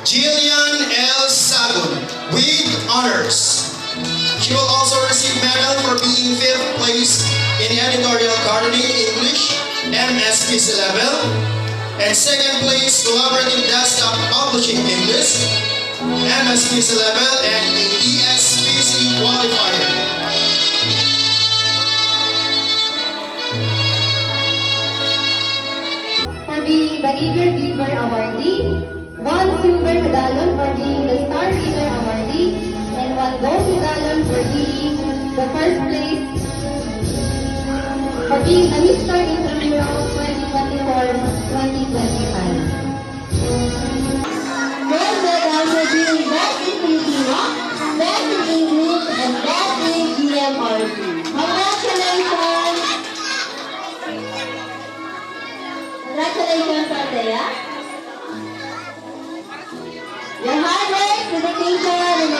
Jillian L. Sagun with honors. She will also receive medal for being 5th place in editorial gardening English MSPC level and 2nd place collaborative desktop publishing English MSPC level and a DSPC qualifier. For being the Eager Giver Awardee, 1 silver medallion for being the Star Giver Awardee, and 1 gold medallion for being the first place for being the Miss Star Intramural 2024-2025. Gold medal for being best in Filipino, best in English, and best in GMRC. Congratulations! Congratulations, Andrea. Your hard work, dedication, and